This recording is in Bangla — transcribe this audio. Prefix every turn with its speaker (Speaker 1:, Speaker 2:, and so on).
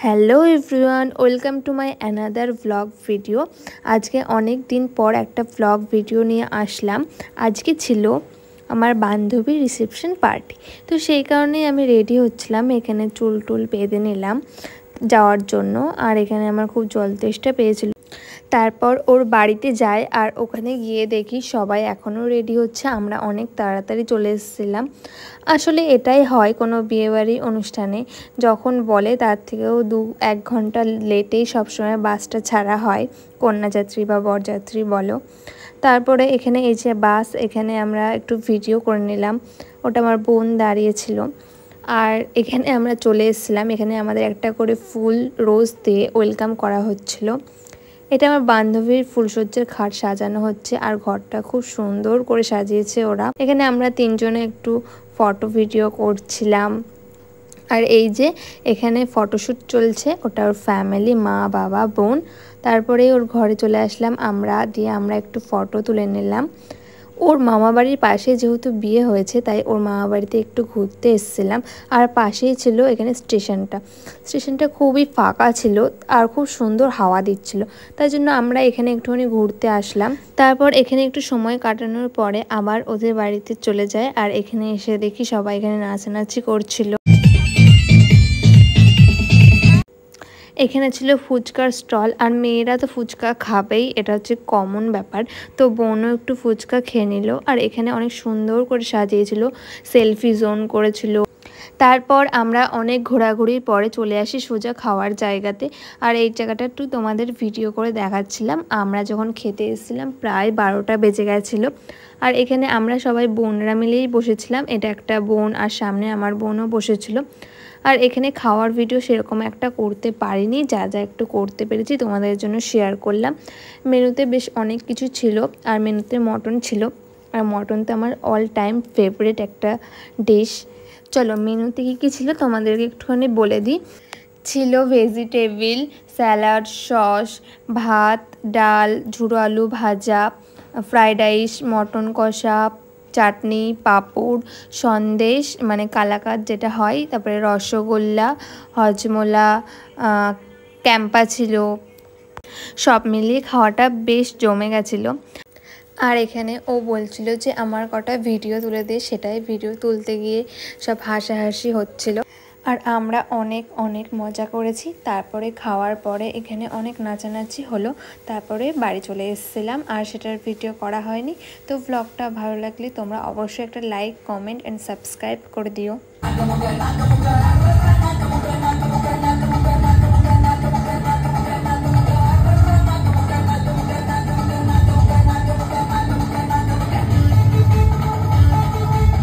Speaker 1: Hello everyone, welcome to my another vlog video. আজকে অনেক দিন পর একটা ভ্লগ ভিডিও নিয়ে আসলাম। আজকে ছিল আমার বান্ধবীর রিসেপশন পার্টি, তো সেই কারণেই আমি রেডি হচ্ছিলাম। এখানে চুল টুল বেঁধে নিলাম যাওয়ার জন্য। আর এখানে আমার খুব জল তেষ্টা পেয়েছিল। তারপর ওর বাড়িতে যাই, আর ওখানে গিয়ে দেখি সবাই এখনও রেডি হচ্ছে। আমরা অনেক তাড়াতাড়ি চলে এসেছিলাম। আসলে এটাই হয় কোনো বিয়েবাড়ি অনুষ্ঠানে, যখন বলে তার থেকেও 1 ঘন্টা লেটেই সবসময় বাসটা ছাড়া হয়, কন্যাযাত্রী বা বরযাত্রী বলো। তারপরে এখানে এই যে বাস, এখানে আমরা একটু ভিডিও করে নিলাম। ওটা আমার বোন দাঁড়িয়েছিল। আর এখানে আমরা চলে এসেছিলাম। এখানে আমাদের একটা করে ফুল রোজ দিয়ে ওয়েলকাম করা হচ্ছিল। এটা আমার বান্ধবীর ফুলসজ্জার খাট সাজানো হচ্ছে, আর ঘরটা খুব সুন্দর করে সাজিয়েছে ওরা। এখানে আমরা 3 জনে একটু ফটো ভিডিও করছিলাম। আর এই যে এখানে ফটোশ্যুট চলছে, ওটা ওর ফ্যামিলি, মা বাবা বোন। তারপরে ওর ঘরে চলে আসলাম আমরা, আমরা একটু ফটো তুলে নিলাম। ওর মামা বাড়ির পাশে যেহেতু বিয়ে হয়েছে, তাই ওর মামা বাড়িতে একটু ঘুরতে এসেছিলাম। আর পাশেই ছিল এখানে স্টেশনটা খুবই ফাঁকা ছিল আর খুব সুন্দর হাওয়া দিচ্ছিল, তাই জন্য আমরা এখানে একটুখানি ঘুরতে আসলাম। তারপর এখানে একটু সময় কাটানোর পরে আবার ওদের বাড়িতে চলে যায়। আর এখানে এসে দেখি সবাই এখানে নাচানাচি করছিল। এখানে ছিল ফুচকার স্টল, আর মেয়েরা তো ফুচকা খাবেই, এটা হচ্ছে কমন ব্যাপার। তো বোনও একটু ফুচকা খেয়ে নিল। আর এখানে অনেক সুন্দর করে সাজিয়েছিল, সেলফি জোন করেছিল। তারপর আমরা অনেক ঘোরাঘুরির পরে চলে আসি সোজা খাওয়ার জায়গাতে। আর এই জায়গাটা একটু তোমাদের ভিডিও করে দেখাচ্ছিলাম। আমরা যখন খেতে এসেছিলাম প্রায় 12টা বেজে গেছিলো। আর এখানে আমরা সবাই বোনরা মিলেই বসেছিলাম। এটা একটা বোন, আর সামনে আমার বোনও বসেছিল। আর এখানে খাওয়ার ভিডিও সেরকম একটা করতে পারিনি, যা যা একটু করতে পেরেছি তোমাদের জন্য শেয়ার করলাম। মেনুতে বেশ অনেক কিছু ছিল, আর মেনুতে মটন ছিল। আর মটন তো আমার অল টাইম ফেভারিট একটা ডিশ। চলো মেনুতে কী ছিল তোমাদেরকে একটুখানি বলে দিই। ছিল ভেজিটেবিল, স্যালাড, সস, ভাত, ডাল, ঝুড়ো আলু ভাজা, ফ্রাইড রাইস, মটন কষা, চাটনি, পাঁপড়, সন্দেশ মানে কালাকাঁদ যেটা হয়, তারপরে রসগোল্লা, হজমোলা, ক্যাম্পা ছিল। সব মিলিয়ে খাওয়াটা বেশ জমে গেছিলো। আর এখানে ও বলছিল যে আমার কটা ভিডিও তুলে দিয়ে, সেটাই ভিডিও তুলতে গিয়ে সব হাসাহাসি হচ্ছিল। আর আমরা অনেক অনেক মজা করেছি। তারপরে খাওয়ার পরে এখানে অনেক নাচানাচি হলো। তারপরে বাড়ি চলে এসেছিলাম, আর সেটার ভিডিও করা হয়নি। তো ব্লগটা ভালো লাগলে তোমরা অবশ্যই একটা লাইক, কমেন্ট অ্যান্ড সাবস্ক্রাইব করে দিও।